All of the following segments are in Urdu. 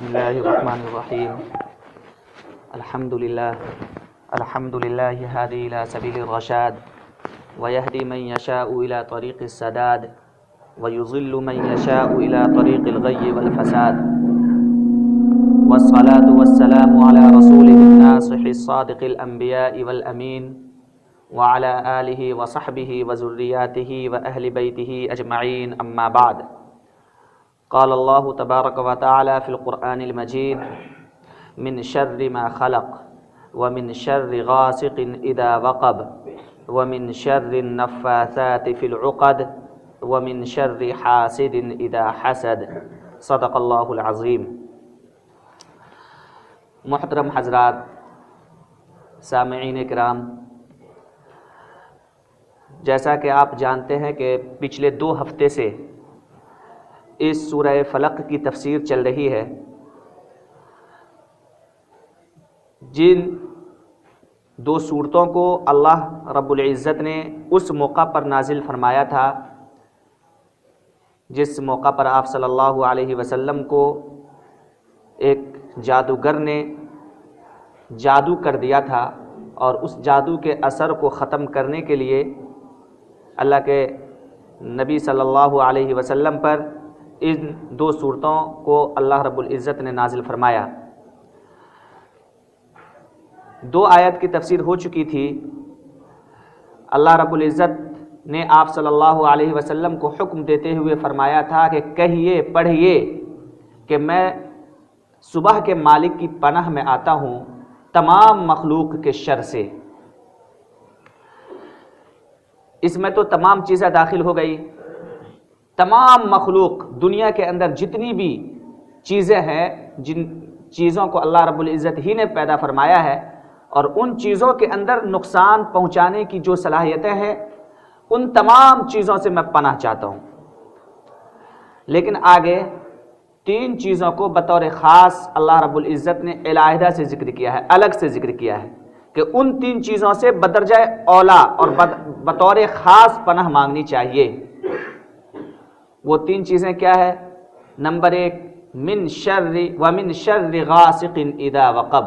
بسم الله الرحمن الرحيم. الحمد لله هادي إلى سبيل الرشاد ويهدي من يشاء إلى طريق السداد ويضل من يشاء إلى طريق الغي والفساد، والصلاة والسلام على رسوله الناصح الصادق الأنبياء والأمين وعلى آله وصحبه وذرياته وأهل بيته أجمعين، أما بعد. قال الله تبارك وتعالى في القرآن المجيد: من شر ما خلق ومن شر غاسق إذا وقب ومن شر النفاثات في العقد ومن شر حاسد إذا حسد. صدق اللہ العظیم. محترم حضرات، سامعین کرام، جیسا کہ آپ جانتے ہیں کہ پچھلے 2 ہفتے سے اس سورہ فلق کی تفسیر چل رہی ہے. جن 2 سورتوں کو اللہ رب العزت نے اس موقع پر نازل فرمایا تھا جس موقع پر آپ صلی اللہ علیہ وسلم کو ایک جادوگر نے جادو کر دیا تھا، اور اس جادو کے اثر کو ختم کرنے کے لیے اللہ کے نبی صلی اللہ علیہ وسلم پر ان 2 سورتوں کو اللہ رب العزت نے نازل فرمایا. 2 آیت کی تفسیر ہو چکی تھی. اللہ رب العزت نے آپ صلی اللہ علیہ وسلم کو حکم دیتے ہوئے فرمایا تھا کہ کہیے، پڑھیے کہ میں صبح کے مالک کی پناہ میں آتا ہوں تمام مخلوق کے شر سے. اس میں تو تمام چیزیں داخل ہو گئی. تمام مخلوق دنیا کے اندر جتنی بھی چیزیں ہیں، جن چیزوں کو اللہ رب العزت ہی نے پیدا فرمایا ہے، اور ان چیزوں کے اندر نقصان پہنچانے کی جو صلاحیتیں ہیں، ان تمام چیزوں سے میں پناہ چاہتا ہوں. لیکن آگے 3 چیزوں کو بطور خاص اللہ رب العزت نے علیحدہ سے ذکر کیا ہے، الگ سے ذکر کیا ہے کہ ان 3 چیزوں سے بدرجہ اولا اور بطور خاص پناہ مانگنی چاہیے. وہ 3 چیزیں کیا ہے؟ نمبر 1، من شر ومن شر غاسق اذا وقب.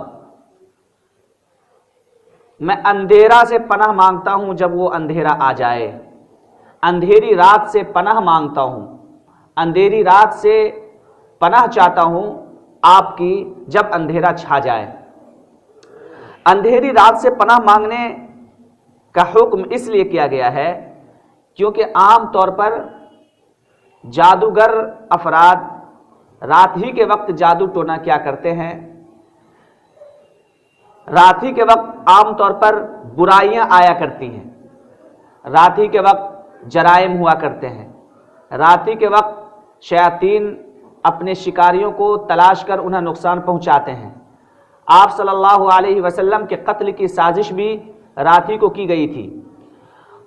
میں اندھیرا سے پناہ مانگتا ہوں جب وہ اندھیرا آ جائے. اندھیری رات سے پناہ مانگتا ہوں، اندھیری رات سے پناہ چاہتا ہوں آپ کی جب اندھیرا چھا جائے. اندھیری رات سے پناہ مانگنے کا حکم اس لیے کیا گیا ہے کیونکہ عام طور پر جادوگر افراد رات ہی کے وقت جادو ٹونا کیا کرتے ہیں. رات ہی کے وقت عام طور پر برائیاں آیا کرتی ہیں، رات ہی کے وقت جرائم ہوا کرتے ہیں، رات ہی کے وقت شیاطین اپنے شکاریوں کو تلاش کر انہیں نقصان پہنچاتے ہیں. آپ صلی اللہ علیہ وسلم کے قتل کی سازش بھی رات ہی کو کی گئی تھی،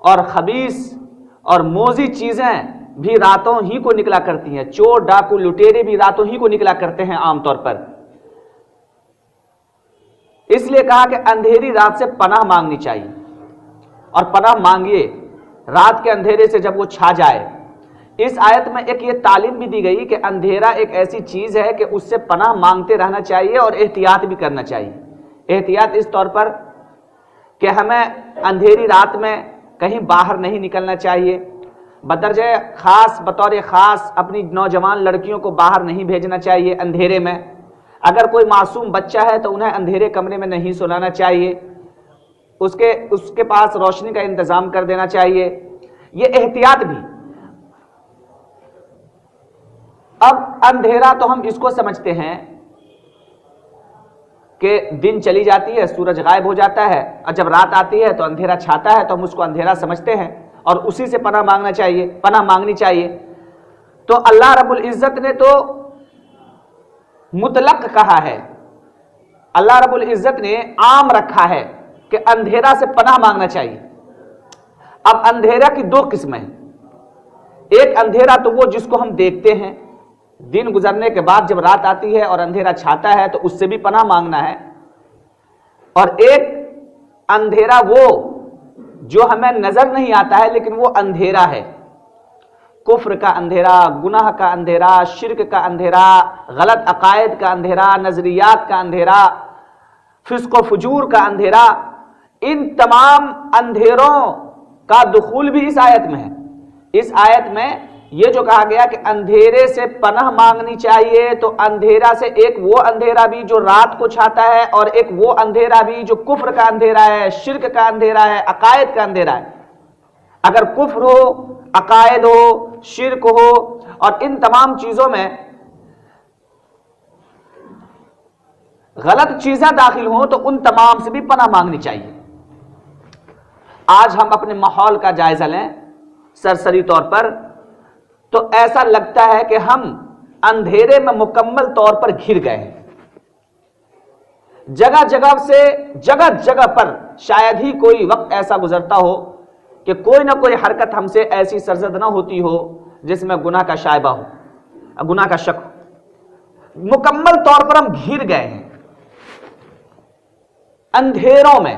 اور خبیث اور موذی چیزیں بھی راتوں ہی کو نکلا کرتی ہیں. چور، ڈاکو، لٹیرے بھی راتوں ہی کو نکلا کرتے ہیں عام طور پر. اس لیے کہا کہ اندھیری رات سے پناہ مانگنی چاہیے، اور پناہ مانگیے رات کے اندھیرے سے جب وہ چھا جائے. اس آیت میں ایک یہ تعلیم بھی دی گئی کہ اندھیرا ایک ایسی چیز ہے کہ اس سے پناہ مانگتے رہنا چاہیے اور احتیاط بھی کرنا چاہیے. احتیاط اس طور پر کہ ہمیں اندھیری رات میں کہیں باہر نہیں نکلنا چاہیے. بدرجہ خاص بطور خاص اپنی نوجوان لڑکیوں کو باہر نہیں بھیجنا چاہیے اندھیرے میں. اگر کوئی معصوم بچہ ہے تو انہیں اندھیرے کمرے میں نہیں سلانا چاہیے، اس کے پاس روشنی کا انتظام کر دینا چاہیے. یہ احتیاط بھی. اب اندھیرا تو ہم اس کو سمجھتے ہیں کہ دن چلی جاتی ہے، سورج غائب ہو جاتا ہے، اور جب رات آتی ہے تو اندھیرا چھاتا ہے، تو ہم اس کو اندھیرا سمجھتے ہیں اور اسی سے پناہ مانگنا چاہیے، پناہ مانگنی چاہیے. تو اللہ رب العزت نے تو مطلق کہا ہے، اللہ رب العزت نے عام رکھا ہے کہ اندھیرا سے پناہ مانگنا چاہیے. اب اندھیرا کی 2 قسمیں ہیں. ایک اندھیرا تو وہ جس کو ہم دیکھتے ہیں، دن گزرنے کے بعد جب رات آتی ہے اور اندھیرا چھاتا ہے تو اس سے بھی پناہ مانگنا ہے. اور ایک اندھیرا وہ جو ہمیں نظر نہیں آتا ہے لیکن وہ اندھیرا ہے. کفر کا اندھیرا، گناہ کا اندھیرا، شرک کا اندھیرا، غلط عقائد کا اندھیرا، نظریات کا اندھیرا، فسق و فجور کا اندھیرا، ان تمام اندھیروں کا دخول بھی اس آیت میں ہے۔ اس آیت میں یہ جو کہا گیا کہ اندھیرے سے پناہ مانگنی چاہیے، تو اندھیرا سے ایک وہ اندھیرا بھی جو رات کو چھاتا ہے، اور ایک وہ اندھیرا بھی جو کفر کا اندھیرا ہے، شرک کا اندھیرا ہے، عقائد کا اندھیرا ہے۔ اگر کفر ہو، عقائد ہو، شرک ہو، اور ان تمام چیزوں میں غلط چیزیں داخل ہوں تو ان تمام سے بھی پناہ مانگنی چاہیے۔ آج ہم اپنے ماحول کا جائزہ لیں سرسری طور پر، تو ایسا لگتا ہے کہ ہم اندھیرے میں مکمل طور پر گھر گئے ہیں۔ جگہ جگہ سے، جگہ جگہ پر شاید ہی کوئی وقت ایسا گزرتا ہو کہ کوئی نہ کوئی حرکت ہم سے ایسی سرزد نہ ہوتی ہو جس میں گناہ کا شائبہ ہو، گناہ کا شک ہو۔ مکمل طور پر ہم گھر گئے ہیں اندھیروں میں۔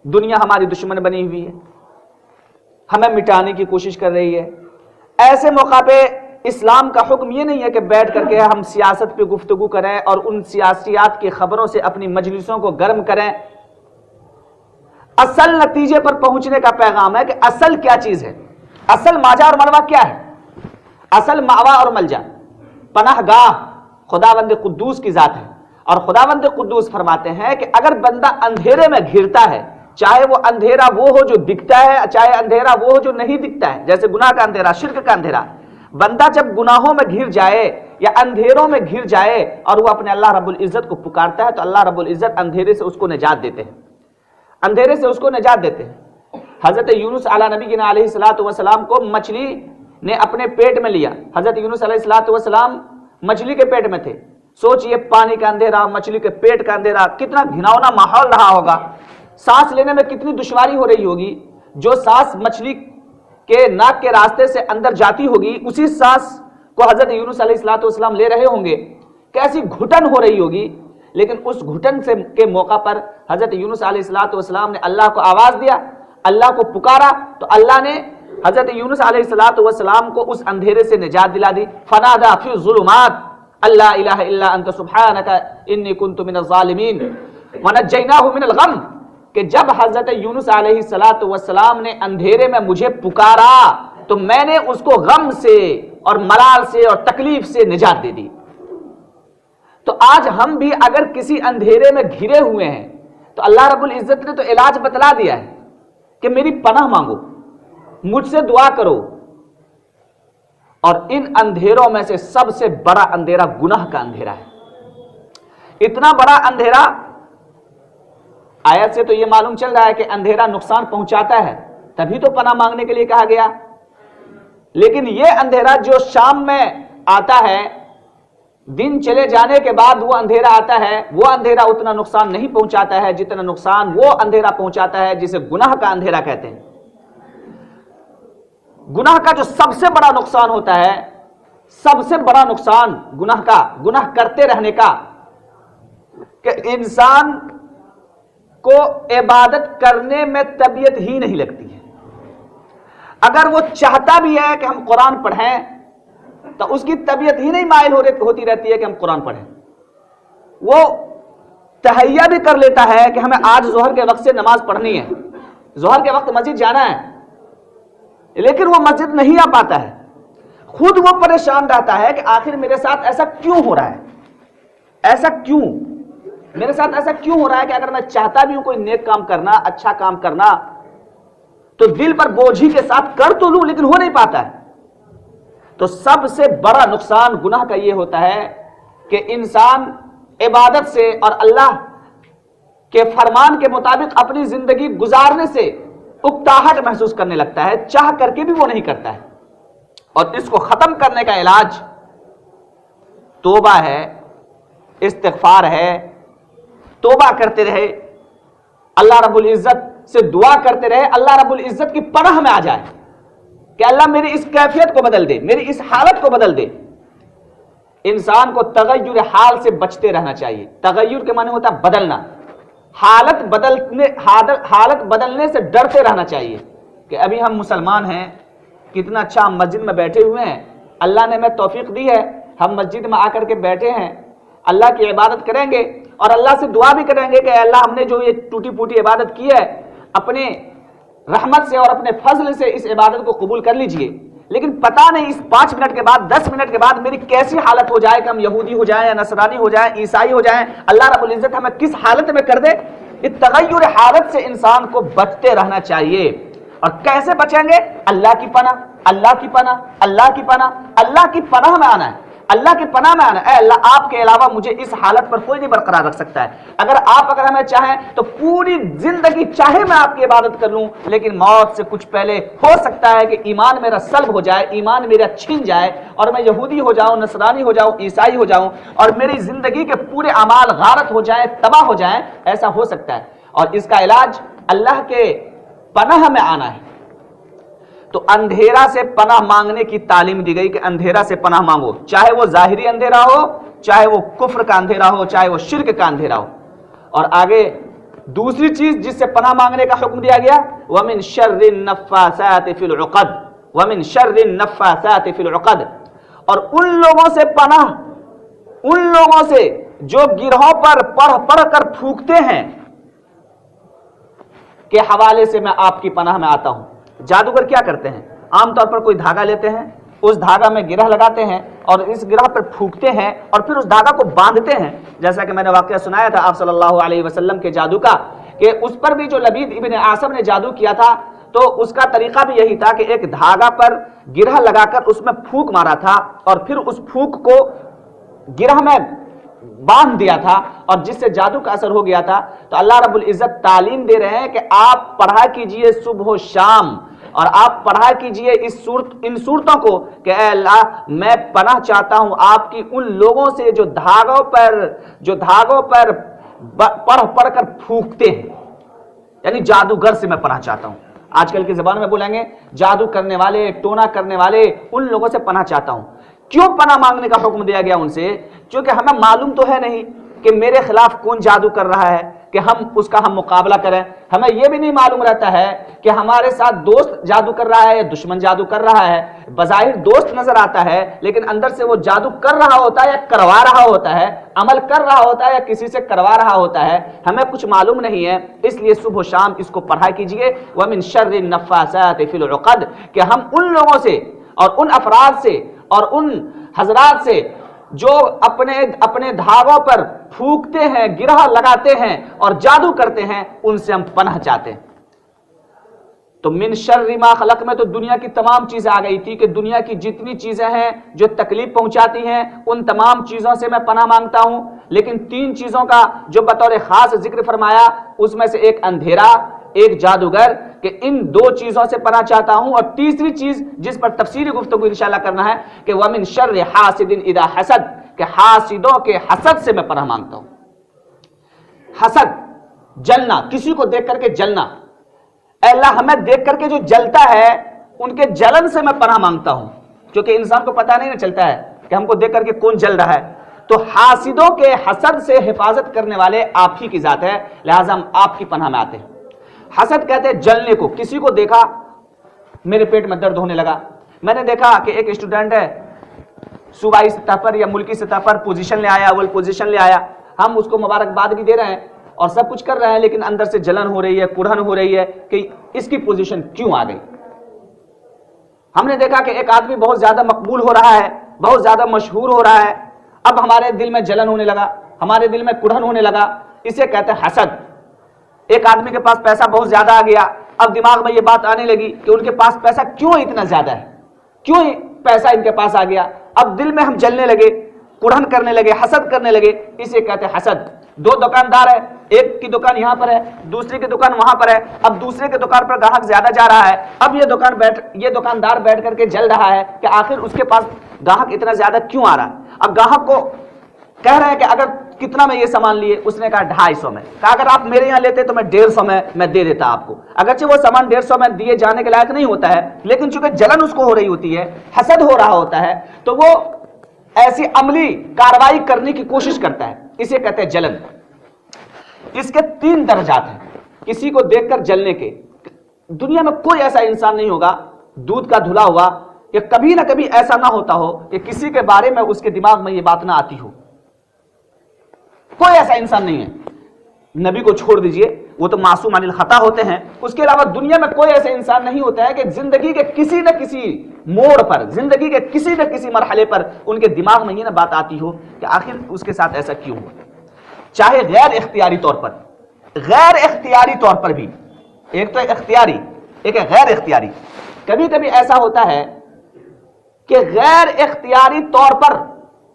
دنیا ہماری دشمن بنی ہوئی ہے، ہمیں مٹانے کی کوشش کر رہی ہے۔ ایسے موقع پہ اسلام کا حکم یہ نہیں ہے کہ بیٹھ کر کے ہم سیاست پہ گفتگو کریں اور ان سیاسیات کی خبروں سے اپنی مجلسوں کو گرم کریں۔ اصل نتیجے پر پہنچنے کا پیغام ہے کہ اصل کیا چیز ہے، اصل ماجا اور ملوا کیا ہے۔ اصل ماوا اور ملجا، پناہ گاہ خداوند قدوس کی ذات ہے، اور خداوند قدوس فرماتے ہیں کہ اگر بندہ اندھیرے میں گھرتا ہے، چاہے وہ اندھیرا وہ ہو جو دکھتا ہے، چاہے اندھیرا وہ ہو جو نہیں دکھتا ہے، جیسے گناہ کا اندھیرا، شرک کا اندھیرا، بندہ جب گناہوں میں گھر جائے یا اندھیروں میں گھر جائے اور وہ اپنے اللہ رب العزت کو پکارتا ہے، تو اللہ رب العزت اندھیرے سے اس کو نجات دیتے ہیں، اندھیرے سے اس کو نجات دیتے ہیں۔ حضرت یونس علیہ نبی علیہ الصلوۃ والسلام کو مچھلی نے اپنے پیٹ میں لیا۔ حضرت یونس علیہ الصلوۃ والسلام مچھلی کے پیٹ میں تھے۔ سوچئے پانی کا اندھیرا، مچھلی کے پیٹ کا اندھیرا، کتنا گھناؤنا ماحول رہا ہوگا، سانس لینے میں کتنی دشواری ہو رہی ہوگی۔ جو سانس مچھلی کے ناک کے راستے سے اندر جاتی ہوگی، اسی سانس کو حضرت یونس علیہ الصلوۃ والسلام لے رہے ہوں گے، کیسی گھٹن ہو رہی ہوگی۔ لیکن اس گھٹن سے کے موقع پر حضرت یونس علیہ الصلوۃ والسلام نے اللہ کو آواز دیا، اللہ کو پکارا، تو اللہ نے حضرت یونس علیہ الصلوۃ والسلام کو اس اندھیرے سے نجات دلا دی۔ فنادى فی الظلمات اللہ الہ الا انت سبحانک انی کنت من الظالمین ونجیناہ من الغم، کہ جب حضرت یونس علیہ الصلوۃ والسلام نے اندھیرے میں مجھے پکارا تو میں نے اس کو غم سے اور ملال سے اور تکلیف سے نجات دے دی۔ تو آج ہم بھی اگر کسی اندھیرے میں گھرے ہوئے ہیں تو اللہ رب العزت نے تو علاج بتلا دیا ہے کہ میری پناہ مانگو، مجھ سے دعا کرو۔ اور ان اندھیروں میں سے سب سے بڑا اندھیرا گناہ کا اندھیرا ہے۔ اتنا بڑا اندھیرا، آیت سے تو یہ معلوم چل رہا ہے کہ اندھیرا نقصان پہنچاتا ہے، تبھی تو پناہ مانگنے کے لیے کہا گیا۔ لیکن یہ اندھیرا جو شام میں آتا ہے، دن چلے جانے کے بعد وہ اندھیرا آتا ہے، وہ اندھیرا اتنا نقصان نہیں پہنچاتا ہے جتنا نقصان وہ اندھیرا پہنچاتا ہے جسے گناہ کا اندھیرا کہتے ہیں۔ گناہ کا جو سب سے بڑا نقصان ہوتا ہے، سب سے بڑا نقصان گناہ کا، گناہ کرتے رہنے کا، کہ انسان کو عبادت کرنے میں طبیعت ہی نہیں لگتی ہے۔ اگر وہ چاہتا بھی ہے کہ ہم قرآن پڑھیں تو اس کی طبیعت ہی نہیں مائل ہوتی رہتی ہے کہ ہم قرآن پڑھیں۔ وہ تہیہ بھی کر لیتا ہے کہ ہمیں آج ظہر کے وقت سے نماز پڑھنی ہے، ظہر کے وقت مسجد جانا ہے، لیکن وہ مسجد نہیں آ پاتا ہے۔ خود وہ پریشان رہتا ہے کہ آخر میرے ساتھ ایسا کیوں ہو رہا ہے، ایسا کیوں میرے ساتھ ایسا کیوں ہو رہا ہے کہ اگر میں چاہتا بھی ہوں کوئی نیک کام کرنا، اچھا کام کرنا، تو دل پر بوجھی کے ساتھ کر تو لوں لیکن ہو نہیں پاتا ہے۔ تو سب سے بڑا نقصان گناہ کا یہ ہوتا ہے کہ انسان عبادت سے اور اللہ کے فرمان کے مطابق اپنی زندگی گزارنے سے اکتاہٹ محسوس کرنے لگتا ہے، چاہ کر کے بھی وہ نہیں کرتا ہے۔ اور اس کو ختم کرنے کا علاج توبہ ہے، استغفار ہے۔ توبہ کرتے رہے، اللہ رب العزت سے دعا کرتے رہے، اللہ رب العزت کی پناہ میں آ جائے کہ اللہ میری اس کیفیت کو بدل دے، میری اس حالت کو بدل دے۔ انسان کو تغیر حال سے بچتے رہنا چاہیے۔ تغیر کے معنی ہوتا ہے بدلنا، حالت بدلنے سے ڈرتے رہنا چاہیے کہ ابھی ہم مسلمان ہیں، کتنا اچھا ہم مسجد میں بیٹھے ہوئے ہیں، اللہ نے ہمیں توفیق دی ہے، ہم مسجد میں آ کر کے بیٹھے ہیں، اللہ کی عبادت کریں گے اور اللہ سے دعا بھی کریں گے کہ اے اللہ ہم نے جو یہ ٹوٹی پھوٹی عبادت کی ہے اپنے رحمت سے اور اپنے فضل سے اس عبادت کو قبول کر لیجئے۔ لیکن پتہ نہیں اس 5 منٹ کے بعد 10 منٹ کے بعد میری کیسی حالت ہو جائے کہ ہم یہودی ہو جائیں یا نصرانی ہو جائیں، عیسائی ہو جائیں، اللہ رب العزت ہمیں کس حالت میں کر دے۔ اس تغیر حالت سے انسان کو بچتے رہنا چاہیے۔ اور کیسے بچیں گے؟ اللہ کی پناہ، اللہ کی پناہ، اللہ کی پناہ، اللہ کی پناہ میں آنا ہے، اللہ کی پناہ میں آنا ہے۔ اے اللہ آپ کے علاوہ مجھے اس حالت پر کوئی نہیں برقرار رکھ سکتا ہے۔ اگر ہمیں چاہیں تو پوری زندگی چاہے میں آپ کی عبادت کر لوں، لیکن موت سے کچھ پہلے ہو سکتا ہے کہ ایمان میرا سلب ہو جائے، ایمان میرا چھن جائے اور میں یہودی ہو جاؤں، نصرانی ہو جاؤں، عیسائی ہو جاؤں اور میری زندگی کے پورے اعمال غارت ہو جائیں، تباہ ہو جائیں، ایسا ہو سکتا ہے۔ اور اس کا علاج اللہ کے پناہ میں آنا ہے۔ تو اندھیرا سے پناہ مانگنے کی تعلیم دی گئی کہ اندھیرا سے پناہ مانگو، چاہے وہ ظاہری اندھیرا ہو، چاہے وہ کفر کا اندھیرا ہو، چاہے وہ شرک کا اندھیرا ہو۔ اور آگے دوسری چیز جس سے پناہ مانگنے کا حکم دیا گیا، وَمِن شَرِّ النَّفَّاثَاتِ فِي الْعُقَدِ، وَمِن شَرِّ النَّفَّاثَاتِ فِي الْعُقَدِ، اور ان لوگوں سے پناہ، ان لوگوں سے جو گرہوں پر پڑھ کر پھونکتے ہیں کے حوالے سے میں آپ کی پناہ میں آتا ہوں۔ جادوگر کیا کرتے ہیں؟ عام طور پر کوئی دھاگا لیتے ہیں، اس دھاگا میں گرہ لگاتے ہیں اور اس گرہ پر پھونکتے ہیں اور پھر اس دھاگا کو باندھتے ہیں، جیسا کہ میں نے واقعہ سنایا تھا آپ صلی اللہ علیہ وسلم کے جادو کا، کہ اس پر بھی جو لبید ابن عاصم نے جادو کیا تھا تو اس کا طریقہ بھی یہی تھا کہ ایک دھاگا پر گرہ لگا کر اس میں پھونک مارا تھا اور پھر اس پھونک کو گرہ میں باندھ دیا تھا اور جس سے جادو کا اثر ہو گیا تھا۔ تو اللہ رب العزت تعلیم دے رہے ہیں کہ آپ پڑھا کیجئے صبح و شام، اور آپ پڑھا کیجئے ان صورتوں کو کہ اے اللہ میں پناہ چاہتا ہوں آپ کی ان لوگوں سے جو دھاگوں پر پڑھ کر پھونکتے ہیں، یعنی جادوگر سے میں پناہ چاہتا ہوں۔ آج کل کی زبان میں بولیں گے جادو کرنے والے، ٹونا کرنے والے، ان لوگوں سے پناہ چاہتا ہوں۔ کیوں پناہ مانگنے کا حکم دیا گیا ان سے؟ کیونکہ ہمیں معلوم تو ہے نہیں کہ میرے خلاف کون جادو کر رہا ہے کہ ہم اس کا مقابلہ کریں۔ ہمیں یہ بھی نہیں معلوم رہتا ہے کہ ہمارے ساتھ دوست جادو کر رہا ہے یا دشمن جادو کر رہا ہے۔ بظاہر دوست نظر آتا ہے لیکن اندر سے وہ جادو کر رہا ہوتا ہے یا کروا رہا ہوتا ہے، عمل کر رہا ہوتا ہے یا کسی سے کروا رہا ہوتا ہے، ہمیں کچھ معلوم نہیں ہے۔ اس لیے صبح و شام اس کو پڑھا کیجئے، وَمِن شَرِّ النَّفَّاثَاتِ فِي الْعُقَدِ، کہ ہم ان لوگوں سے اور ان افراد سے اور ان حضرات سے جو اپنے دھاگوں پر پھونکتے ہیں، گرہ لگاتے ہیں اور جادو کرتے ہیں، ان سے ہم پناہ چاہتے ہیں۔ تو من شر ما خلق میں تو دنیا کی تمام چیزیں آ گئی تھی کہ دنیا کی جتنی چیزیں ہیں جو تکلیف پہنچاتی ہیں ان تمام چیزوں سے میں پناہ مانگتا ہوں، لیکن 3 چیزوں کا جو بطور خاص ذکر فرمایا، اس میں سے ایک اندھیرا، ایک جادوگر، کہ ان 2 چیزوں سے پناہ چاہتا ہوں۔ اور تیسری چیز جس پر تفصیلی گفتگو انشاءاللہ کرنا ہے کہ وَمِن شَرِّ حَاسِدٍ اِذَا حَسَدَ، کہ حاسدوں کے حسد سے میں پناہ مانگتا ہوں۔ حسد، جلنا، کسی کو دیکھ کر کے جلنا، اے اللہ ہمیں دیکھ کر کے جو جلتا ہے ان کے جلن سے میں پناہ مانگتا ہوں، کیونکہ انسان کو پتہ نہیں چلتا ہے کہ ہم کو دیکھ کر کے کون جل رہا ہے۔ تو حاسدوں کے حسد سے حفاظت کرنے والے آپ ہی کی ذات ہے، لہٰذا ہم آپ کی پناہ میں آتے ہیں۔ حسد کہتے ہیں جلنے کو، کسی کو دیکھا میرے پیٹ میں درد ہونے لگا۔ میں نے دیکھا کہ ایک اسٹوڈنٹ ہے صوبائی سطح پر یا ملکی سطح پر پوزیشن لے آیا، اول پوزیشن لے آیا، ہم اس کو مبارکباد بھی دے رہے ہیں اور سب کچھ کر رہے ہیں، لیکن اندر سے جلن ہو رہی ہے، کڑھن ہو رہی ہے کہ اس کی پوزیشن کیوں آ گئی۔ ہم نے دیکھا کہ ایک آدمی بہت زیادہ مقبول ہو رہا ہے، بہت زیادہ مشہور ہو رہا ہے، اب ہمارے دل میں جلن ہونے لگا، ہمارے دل میں کڑھن ہونے لگا، اسے کہتے ہیں حسد۔ ایک آدمی کے پاس پیسہ بہت زیادہ آ گیا، اب دماغ میں یہ بات آنے لگی کہ ان کے پاس پیسہ کیوں اتنا زیادہ ہے، کیوں پیسہ ان کے پاس آ گیا، اب دل میں ہم جلنے لگے، کڑھن کرنے لگے، حسد کرنے لگے، اسے کہتے ہیں حسد۔ 2 دکاندار ہیں، ایک کی دکان یہاں پر ہے، دوسری کی دکان وہاں پر ہے، اب دوسرے کے دکان پر گاہک زیادہ جا رہا ہے، اب یہ دکاندار بیٹھ کر کے جل رہا ہے کہ آخر اس کے پاس گاہک اتنا زیادہ کیوں آ رہا ہے۔ اب گاہک کو کہہ رہے ہیں کہ اگر کتنا میں یہ سامان لیے، اس نے کہا 250 میں، کہا اگر آپ میرے یہاں لیتے تو میں 150 میں دے دیتا آپ کو، اگرچہ وہ سامان 150 میں دیے جانے کے لائق نہیں ہوتا ہے، لیکن چونکہ جلن اس کو ہو رہی ہوتی ہے، حسد ہو رہا ہوتا ہے، تو وہ ایسی عملی کاروائی کرنے کی کوشش کرتا ہے، اسے کہتے ہیں جلن۔ اس کے 3 درجات ہیں کسی کو دیکھ کر جلنے کے۔ دنیا میں کوئی ایسا انسان نہیں ہوگا دودھ کا دھلا ہوا کہ کبھی نہ کبھی ایسا نہ ہوتا ہو کہ کسی کے بارے میں اس کے دماغ میں یہ بات نہ آتی ہو. کوئی ایسا انسان نہیں ہے. نبی کو چھوڑ دیجئے، وہ تو معصوم عن الخطا ہوتے ہیں، اس کے علاوہ دنیا میں کوئی ایسا انسان نہیں ہوتا ہے کہ زندگی کے کسی نہ کسی موڑ پر، زندگی کے کسی نہ کسی مرحلے پر ان کے دماغ میں یہ نہ بات آتی ہو کہ آخر اس کے ساتھ ایسا کیوں ہوا. چاہے غیر اختیاری طور پر، غیر اختیاری طور پر بھی، ایک تو اختیاری، ایک ہے غیر اختیاری. کبھی کبھی ایسا ہوتا ہے کہ غیر اختیاری طور پر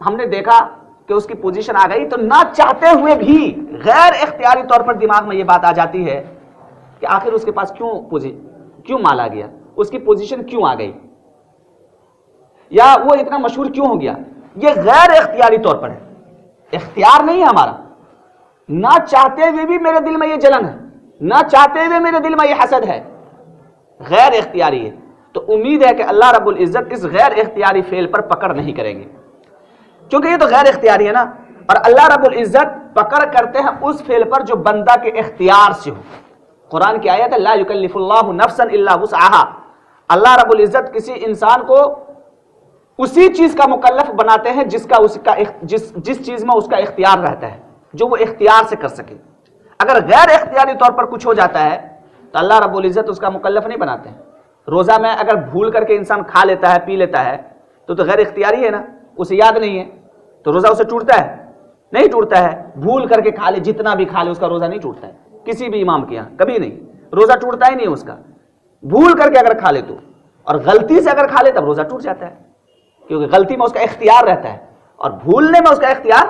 ہم نے دیکھا کہ اس کی پوزیشن آ گئی، تو نہ چاہتے ہوئے بھی غیر اختیاری طور پر دماغ میں یہ بات آ جاتی ہے کہ آخر اس کے پاس کیوں مال آ گیا، اس کی پوزیشن کیوں آ گئی، یا وہ اتنا مشہور کیوں ہو گیا. یہ غیر اختیاری طور پر ہے، اختیار نہیں ہے ہمارا. نہ چاہتے ہوئے بھی میرے دل میں یہ جلن ہے، نہ چاہتے ہوئے میرے دل میں یہ حسد ہے، غیر اختیاری ہے. تو امید ہے کہ اللہ رب العزت اس غیر اختیاری فعل پر پکڑ نہیں کریں گے، کیونکہ یہ تو غیر اختیاری ہے نا. اور اللہ رب العزت پکڑ کرتے ہیں اس فعل پر جو بندہ کے اختیار سے ہو. قرآن کی آیت ہے لا یکلف اللہ نفسا الا وسعها. اللہ رب العزت کسی انسان کو اسی چیز کا مکلف بناتے ہیں جس چیز میں اس کا اختیار رہتا ہے، جو وہ اختیار سے کر سکے. اگر غیر اختیاری طور پر کچھ ہو جاتا ہے تو اللہ رب العزت اس کا مکلف نہیں بناتے ہیں. روزہ میں اگر بھول کر کے انسان کھا لیتا ہے، پی لیتا ہے، تو غیر اختیاری ہے نا، اسے یاد نہیں ہے تو روزہ اسے ٹوٹتا ہے؟ نہیں ٹوٹتا ہے. بھول کر کے کھا لے، جتنا بھی کھا لے، اس کا روزہ نہیں ٹوٹتا ہے. کسی بھی امام کے یہاں کبھی نہیں، روزہ ٹوٹتا ہی نہیں اس کا. بھول کر کے اگر کھا لے تو، اور غلطی سے اگر کھا لے تب روزہ ٹوٹ جاتا ہے، کیونکہ غلطی میں اس کا اختیار رہتا ہے اور بھولنے میں اس کا اختیار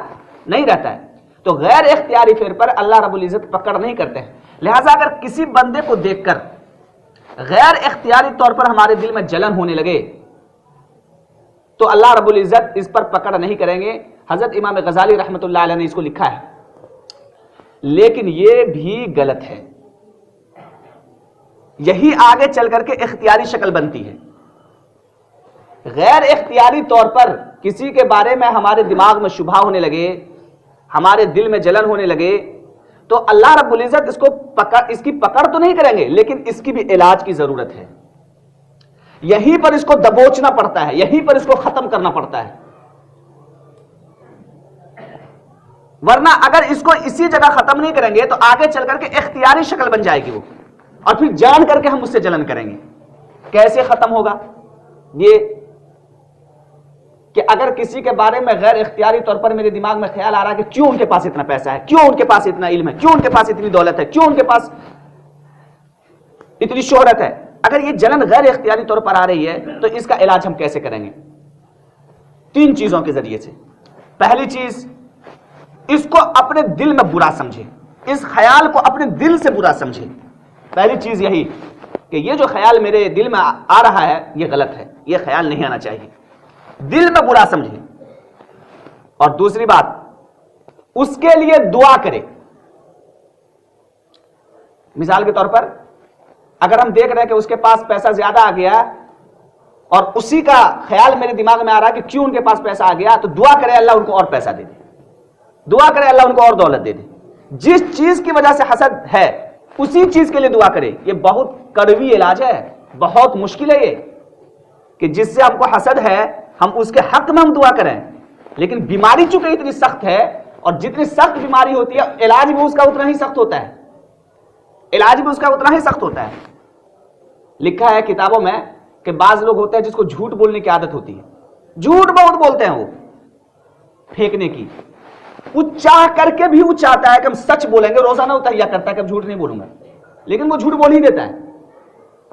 نہیں رہتا ہے. تو غیر اختیاری فعل پر اللہ رب العزت پکڑ نہیں کرتے ہیں. لہٰذا اگر کسی بندے کو دیکھ کر غیر اختیاری طور پر ہمارے دل میں جلن ہونے لگے تو اللہ رب العزت اس پر پکڑ نہیں کریں گے. حضرت امام غزالی رحمۃ اللہ علیہ نے اس کو لکھا ہے، لیکن یہ بھی غلط ہے. یہی آگے چل کر کے اختیاری شکل بنتی ہے. غیر اختیاری طور پر کسی کے بارے میں ہمارے دماغ میں شبہ ہونے لگے، ہمارے دل میں جلن ہونے لگے، تو اللہ رب العزت اس کی پکڑ تو نہیں کریں گے، لیکن اس کی بھی علاج کی ضرورت ہے. یہیں پر اس کو دبوچنا پڑتا ہے، یہیں پر اس کو ختم کرنا پڑتا ہے. ورنہ اگر اس کو اسی جگہ ختم نہیں کریں گے تو آگے چل کر کے اختیاری شکل بن جائے گی وہ، اور پھر جان کر کے ہم اس سے جلن کریں گے. کیسے ختم ہوگا؟ یہ کہ اگر کسی کے بارے میں غیر اختیاری طور پر میرے دماغ میں خیال آ رہا ہے کہ کیوں ان کے پاس اتنا پیسہ ہے، کیوں ان کے پاس اتنا علم ہے، کیوں ان کے پاس اتنی دولت ہے، کیوں ان کے پاس اتنی شہرت ہے، اگر یہ جلن غیر اختیاری طور پر آ رہی ہے تو اس کا علاج ہم کیسے کریں گے؟ 3 چیزوں کے ذریعے سے. پہلی چیز، اس کو اپنے دل میں برا سمجھے، اس خیال کو اپنے دل سے برا سمجھے. پہلی چیز یہی کہ یہ جو خیال میرے دل میں آ رہا ہے یہ غلط ہے، یہ خیال نہیں آنا چاہیے، دل میں برا سمجھے. اور دوسری بات، اس کے لیے دعا کرے. مثال کے طور پر اگر ہم دیکھ رہے ہیں کہ اس کے پاس پیسہ زیادہ آ گیا اور اسی کا خیال میرے دماغ میں آ رہا ہے کہ کیوں ان کے پاس پیسہ آ گیا، تو دعا کرے اللہ ان کو اور پیسہ دے دے، دعا کرے اللہ ان کو اور دولت دے دے. جس چیز کی وجہ سے حسد ہے اسی چیز کے لیے دعا کرے. یہ بہت کڑوی علاج ہے، بہت مشکل ہے یہ کہ جس سے ہم کو حسد ہے ہم اس کے حق میں ہم دعا کریں. لیکن بیماری چونکہ اتنی سخت ہے، اور جتنی سخت بیماری ہوتی ہے علاج بھی اس کا اتنا ہی سخت ہوتا ہے، علاج بھی اس کا اتنا ہی سخت ہوتا ہے. لکھا ہے کتابوں میں کہ بعض لوگ ہوتے ہیں جس کو جھوٹ بولنے کی عادت ہوتی ہے، جھوٹ بہت بولتے ہیں، وہ پھینکنے کی، وہ چاہ کر کے بھی وہ چاہتا ہے کہ ہم سچ بولیں گے، روزانہ وہ تہیا کرتا ہے کہ اب جھوٹ نہیں بولوں گا، لیکن وہ جھوٹ بول ہی دیتا ہے.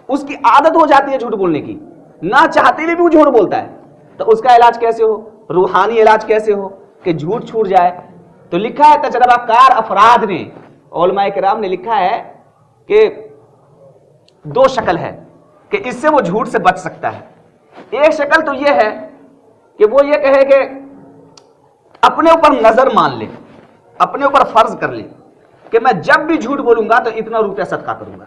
اس کی عادت ہو جاتی ہے جھوٹ بولنے کی، نہ چاہتے ہوئے بھی وہ جھوٹ بولتا ہے. تو اس کا علاج کیسے ہو؟ روحانی علاج کیسے ہو کہ جھوٹ چھوٹ جائے؟ تو لکھا ہے تجربہ کار افراد نے، علماء کرام نے لکھا ہے کہ 2 شکل ہے کہ اس سے وہ جھوٹ سے بچ سکتا ہے. ایک شکل تو یہ ہے کہ وہ یہ کہے کہ اپنے اوپر نظر مان لے، اپنے اوپر فرض کر لے کہ میں جب بھی جھوٹ بولوں گا تو اتنا روپیہ صدقہ کروں گا،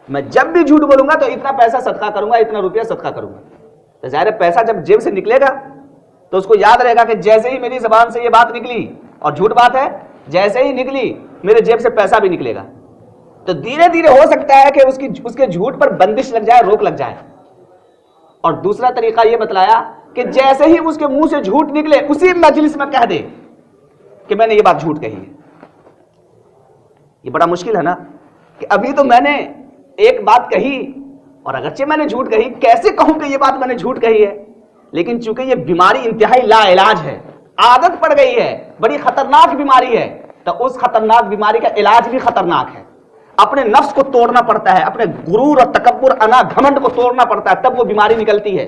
میں جب بھی جھوٹ بولوں گا تو اتنا پیسہ صدقہ کروں گا، اتنا روپیہ صدقہ کروں گا. تو ظاہر پیسہ جب جیب سے نکلے گا تو اس کو یاد رہے گا کہ جیسے ہی میری زبان سے یہ بات نکلی، اور جھوٹ بات ہے، جیسے ہی نکلی میرے جیب سے پیسہ بھی نکلے گا. تو دھیرے دھیرے ہو سکتا ہے کہ اس کے جھوٹ پر بندش لگ جائے، روک لگ جائے. اور دوسرا طریقہ یہ بتلایا کہ جیسے ہی اس کے منہ سے جھوٹ نکلے اسی مجلس میں کہہ دے کہ میں نے یہ بات جھوٹ کہی ہے. یہ بڑا مشکل ہے نا کہ ابھی تو میں نے ایک بات کہی اور اگرچہ میں نے جھوٹ کہی، کیسے کہوں کہ یہ بات میں نے جھوٹ کہی ہے؟ لیکن چونکہ یہ بیماری انتہائی لا علاج ہے، عادت پڑ گئی ہے، بڑی خطرناک بیماری ہے، تو اس خطرناک بیماری کا علاج بھی خطرناک ہے. اپنے نفس کو توڑنا پڑتا ہے، اپنے غرور اور تکبر، انا گھمنڈ کو توڑنا پڑتا ہے، تب وہ بیماری نکلتی ہے،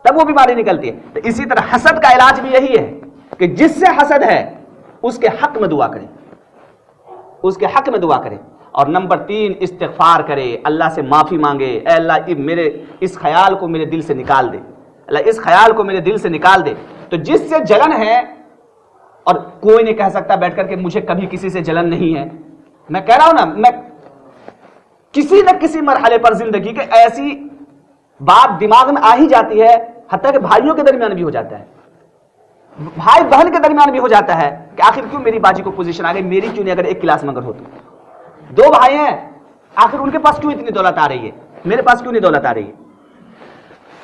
تب وہ بیماری نکلتی ہے. تو اسی طرح حسد کا علاج بھی یہی ہے کہ جس سے حسد ہے اس کے حق میں دعا کرے، اس کے حق میں دعا کرے. اور نمبر 3 استغفار کرے، اللہ سے معافی مانگے. اے اللہ میرے اس خیال کو میرے دل سے نکال دے، اللہ اس خیال کو میرے دل سے نکال دے. تو جس سے جلن ہے، اور کوئی نہیں کہہ سکتا بیٹھ کر کہ مجھے کبھی کسی سے جلن نہیں ہے. میں کہہ رہا ہوں نا، میں کسی نہ کسی مرحلے پر زندگی کے ایسی بات دماغ میں آ ہی جاتی ہے، حتیٰ کہ بھائیوں کے درمیان بھی ہو جاتا ہے، بھائی بہن کے درمیان بھی ہو جاتا ہے کہ آخر کیوں میری باجی کو پوزیشن آ گئی، میری کیوں نہیں؟ اگر ایک کلاس میں اگر ہو تو 2 بھائی ہیں، آخر ان کے پاس کیوں اتنی دولت آ رہی ہے، میرے پاس کیوں نہیں دولت آ رہی ہے؟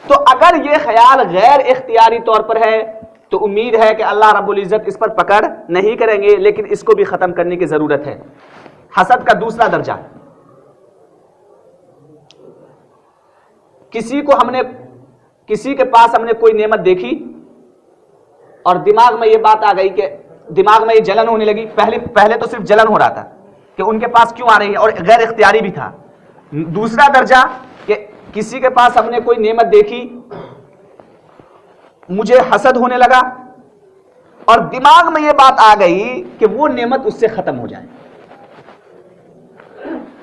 تو اگر یہ خیال غیر اختیاری طور پر ہے تو امید ہے کہ اللہ رب العزت اس پر پکڑ نہیں کریں گے، لیکن اس کو بھی ختم کرنے کی ضرورت ہے. حسد کا دوسرا درجہ، کسی کے پاس ہم نے کوئی نعمت دیکھی اور دماغ میں یہ بات آ گئی کہ دماغ میں یہ جلن ہونے لگی. پہلے تو صرف جلن ہو رہا تھا کہ ان کے پاس کیوں آ رہی ہے، اور غیر اختیاری بھی تھا. دوسرا درجہ کہ کسی کے پاس ہم نے کوئی نعمت دیکھی، مجھے حسد ہونے لگا اور دماغ میں یہ بات آ گئی کہ وہ نعمت اس سے ختم ہو جائے.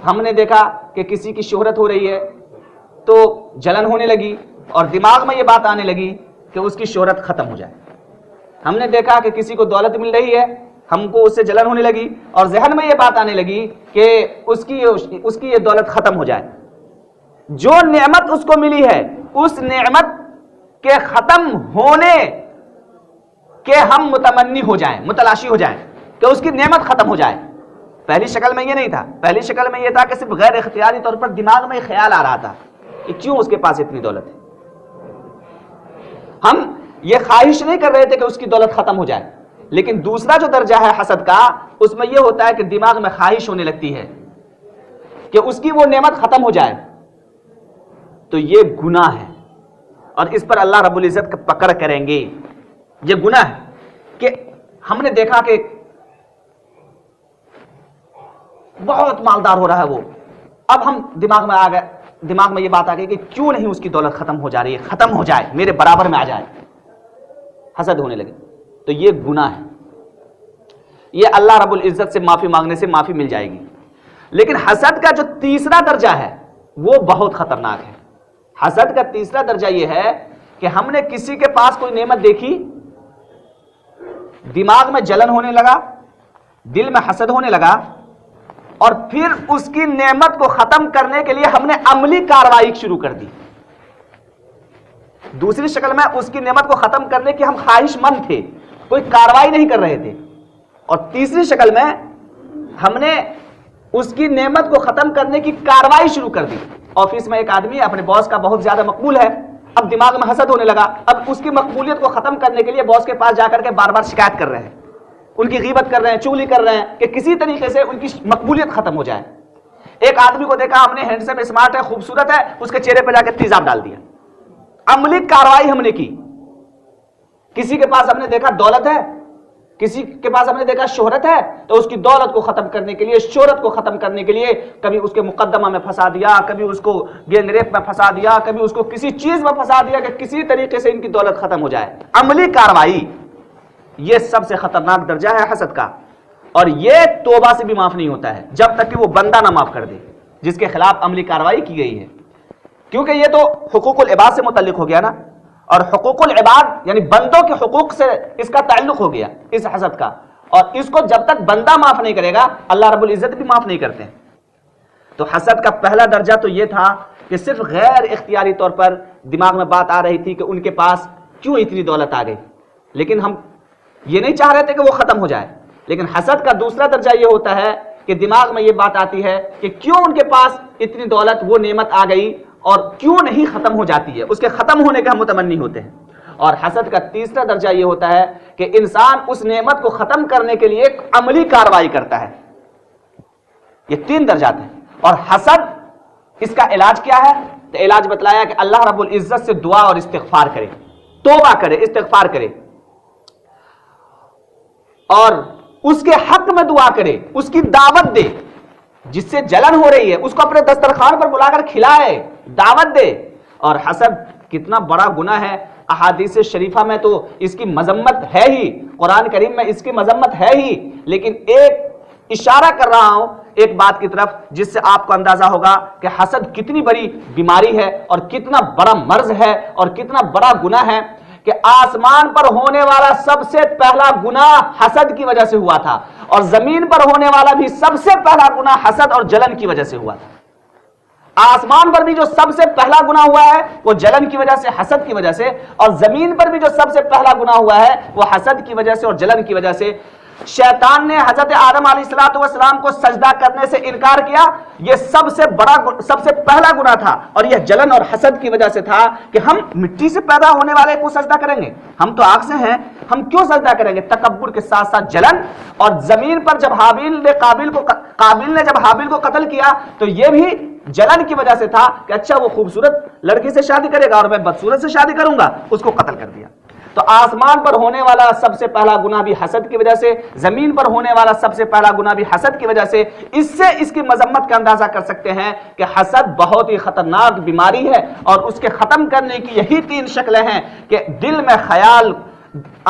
ہم نے دیکھا کہ کسی کی شہرت ہو رہی ہے تو جلن ہونے لگی اور دماغ میں یہ بات آنے لگی کہ اس کی شہرت ختم ہو جائے. ہم نے دیکھا کہ کسی کو دولت مل رہی ہے، ہم کو اس سے جلن ہونے لگی اور ذہن میں یہ بات آنے لگی کہ اس کی یہ دولت ختم ہو جائے. جو نعمت اس کو ملی ہے اس نعمت کے ختم ہونے کے ہم متمنی ہو جائیں، متلاشی ہو جائیں کہ اس کی نعمت ختم ہو جائے. پہلی شکل میں یہ نہیں تھا، پہلی شکل میں یہ تھا کہ صرف غیر اختیاری طور پر دماغ میں خیال آ رہا تھا کہ کیوں اس کے پاس اتنی دولت ہے. ہم یہ خواہش نہیں کر رہے تھے کہ اس کی دولت ختم ہو جائے. لیکن دوسرا جو درجہ ہے حسد کا، اس میں یہ ہوتا ہے کہ دماغ میں خواہش ہونے لگتی ہے کہ اس کی وہ نعمت ختم ہو جائے. تو یہ گناہ ہے اور اس پر اللہ رب العزت پکڑ کریں گے. یہ گناہ ہے کہ ہم نے دیکھا کہ بہت مالدار ہو رہا ہے وہ، اب ہم دماغ میں یہ بات آ گئی کہ کیوں نہیں اس کی دولت ختم ہو جا رہی ہے، ختم ہو جائے، میرے برابر میں آ جائے، حسد ہونے لگے. تو یہ گناہ ہے. یہ اللہ رب العزت سے معافی مانگنے سے معافی مل جائے گی. لیکن حسد کا جو تیسرا درجہ ہے وہ بہت خطرناک ہے. حسد کا تیسرا درجہ یہ ہے کہ ہم نے کسی کے پاس کوئی نعمت دیکھی، دماغ میں جلن ہونے لگا، دل میں حسد ہونے لگا، اور پھر اس کی نعمت کو ختم کرنے کے لیے ہم نے عملی کارروائی شروع کر دی. دوسری شکل میں اس کی نعمت کو ختم کرنے کی ہم خواہش مند تھے، کوئی کارروائی نہیں کر رہے تھے. اور تیسری شکل میں ہم نے اس کی نعمت کو ختم کرنے کی کارروائی شروع کر دی. آفس میں ایک آدمی اپنے باس کا بہت زیادہ مقبول ہے، اب دماغ میں حسد ہونے لگا، اب اس کی مقبولیت کو ختم کرنے کے لیے باس کے پاس جا کر کے بار بار شکایت کر رہے ہیں، ان کی غیبت کر رہے ہیں، چغلی کر رہے ہیں کہ کسی طریقے سے ان کی مقبولیت ختم ہو جائے. ایک آدمی کو دیکھا ہم نے، ہینڈسم، اسمارٹ ہے، خوبصورت ہے، اس کے چہرے پہ جا کے تیزاب ڈال دیا. عملی کارروائی ہم نے کی. کسی کے پاس ہم نے دیکھا دولت ہے، کسی کے پاس ہم نے دیکھا شہرت ہے، تو اس کی دولت کو ختم کرنے کے لیے، شہرت کو ختم کرنے کے لیے کبھی اس کے مقدمہ میں پھنسا دیا، کبھی اس کو گینگ ریپ میں پھنسا دیا، کبھی اس کو کسی چیز میں پھنسا دیا کہ کسی طریقے سے ان کی دولت ختم ہو جائے. عملی کارروائی، یہ سب سے خطرناک درجہ ہے حسد کا. اور یہ توبہ سے بھی معاف نہیں ہوتا ہے جب تک کہ وہ بندہ نہ معاف کر دے جس کے خلاف عملی کارروائی کی گئی ہے. کیونکہ یہ تو حقوق العباد سے متعلق ہو گیا نا، اور حقوق العباد یعنی بندوں کے حقوق سے اس کا تعلق ہو گیا اس حسد کا. اور اس کو جب تک بندہ معاف نہیں کرے گا اللہ رب العزت بھی معاف نہیں کرتے. تو حسد کا پہلا درجہ تو یہ تھا کہ صرف غیر اختیاری طور پر دماغ میں بات آ رہی تھی کہ ان کے پاس کیوں اتنی دولت آ گئی، لیکن ہم یہ نہیں چاہ رہے تھے کہ وہ ختم ہو جائے. لیکن حسد کا دوسرا درجہ یہ ہوتا ہے کہ دماغ میں یہ بات آتی ہے کہ کیوں ان کے پاس اتنی دولت، وہ نعمت آ گئی اور کیوں نہیں ختم ہو جاتی ہے، اس کے ختم ہونے کا متمنی ہوتے ہیں۔ اور حسد کا تیسرا درجہ یہ ہوتا ہے کہ انسان اس نعمت کو ختم کرنے کے لیے ایک عملی کارروائی کرتا ہے۔ یہ 3 درجات ہیں۔ اور حسد، اس کا علاج کیا ہے؟ تو علاج بتلایا کہ اللہ رب العزت سے دعا اور استغفار کرے، توبہ کرے، استغفار کرے، اور اس کے حق میں دعا کرے، اس کی دعوت دے، جس سے جلن ہو رہی ہے اس کو اپنے دسترخوان پر بلا کر کھلائے، دعوت دے۔ اور حسد کتنا بڑا گناہ ہے، احادیث شریفہ میں تو اس کی مذمت ہے ہی، قرآن کریم میں اس کی مذمت ہے ہی، لیکن ایک اشارہ کر رہا ہوں ایک بات کی طرف جس سے آپ کو اندازہ ہوگا کہ حسد کتنی بڑی بیماری ہے اور کتنا بڑا مرض ہے اور کتنا بڑا گناہ ہے، کہ آسمان پر ہونے والا سب سے پہلا گناہ حسد کی وجہ سے ہوا تھا، اور زمین پر ہونے والا بھی سب سے پہلا گناہ حسد اور جلن کی وجہ سے ہوا تھا۔ آسمان پر بھی جو سب سے پہلا گناہ ہوا ہے وہ جلن کی وجہ سے، حسد کی وجہ سے، اور زمین پر بھی جو سب سے پہلا گناہ ہوا ہے وہ حسد کی وجہ سے اور جلن کی وجہ سے۔ شیطان نے حضرت آدم علیہ السلام کو سجدہ کرنے سے انکار کیا، یہ سب سے پہلا گناہ تھا، اور یہ جلن اور حسد کی وجہ سے تھا کہ ہم مٹی سے پیدا ہونے والے کو سجدہ کریں گے، ہم تو آگ سے ہیں، ہم کیوں سجدہ کریں گے؟ تکبر کے ساتھ ساتھ جلن۔ اور زمین پر جب قابیل نے جب حابیل کو قتل کیا تو یہ بھی جلن کی وجہ سے تھا کہ اچھا وہ خوبصورت لڑکی سے شادی کرے گا اور میں بدصورت سے شادی کروں گا، اس کو قتل کر دیا۔ تو آسمان پر ہونے والا سب سے پہلا گناہ بھی حسد کی وجہ سے، زمین پر ہونے والا سب سے پہلا گناہ بھی حسد کی وجہ سے۔ اس سے اس کی مذمت کا اندازہ کر سکتے ہیں کہ حسد بہت ہی خطرناک بیماری ہے، اور اس کے ختم کرنے کی یہی 3 شکلیں ہیں کہ دل میں خیال،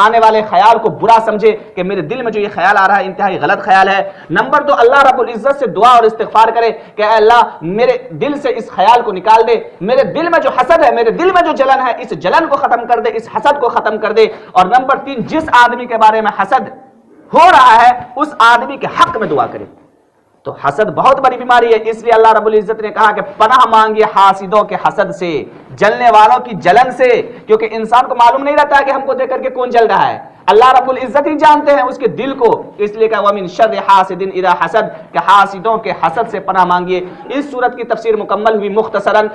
آنے والے خیال کو برا سمجھے کہ میرے دل میں جو یہ خیال آ رہا ہے انتہائی غلط خیال ہے۔ نمبر 2، اللہ رب العزت سے دعا اور استغفار کرے کہ اے اللہ میرے دل سے اس خیال کو نکال دے، میرے دل میں جو حسد ہے، میرے دل میں جو جلن ہے، اس جلن کو ختم کر دے، اس حسد کو ختم کر دے۔ اور نمبر 3، جس آدمی کے بارے میں حسد ہو رہا ہے اس آدمی کے حق میں دعا کرے۔ تو حسد بہت بڑی بیماری ہے، اس لیے اللہ رب العزت نے کہا کہ پناہ مانگیے حاسدوں کے حسد سے، جلنے والوں کی جلن سے، کیونکہ انسان کو معلوم نہیں رہتا کہ ہم کو دیکھ کر کے کون جل رہا ہے، اللہ رب العزت ہی جانتے ہیں اس کے دل کو، اس لیے کہا وَمِن شَرِّ حَاسِدٍ إِذَا حَسَدَ، کہ حاسدوں کے حسد سے پناہ مانگیے۔ اس سورت کی تفسیر مکمل ہوئی مختصراً،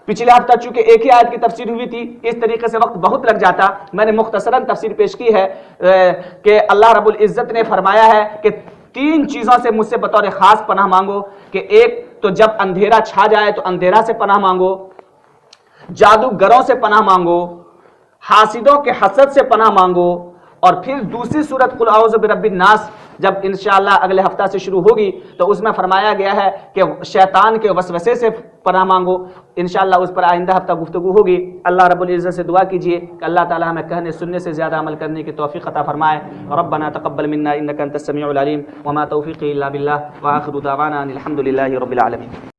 پچھلے ہفتہ چونکہ ایک ہی آیت کی تفسیر ہوئی تھی، اس طریقے سے وقت بہت لگ جاتا، میں نے مختصراً تفسیر پیش کی ہے کہ اللہ رب العزت نے فرمایا ہے کہ 3 چیزوں سے مجھ سے بطور خاص پناہ مانگو، کہ ایک تو جب اندھیرا چھا جائے تو اندھیرا سے پناہ مانگو، جادوگروں سے پناہ مانگو، حاسدوں کے حسد سے پناہ مانگو، اور پھر دوسری سورت قل اعوذ برب الناس جب انشاءاللہ اگلے ہفتہ سے شروع ہوگی تو اس میں فرمایا گیا ہے کہ شیطان کے وسوسے سے پناہ مانگو، انشاءاللہ اس پر آئندہ ہفتہ گفتگو ہوگی۔ اللہ رب العزت سے دعا کیجئے کہ اللہ تعالی ہمیں کہنے سننے سے زیادہ عمل کرنے کی توفیق عطا فرمائے۔ ربنا تقبل منا انک انت السمیع العلیم وما توفیقی الا باللہ وآخر دعوانا ان الحمد للہ رب العالمین۔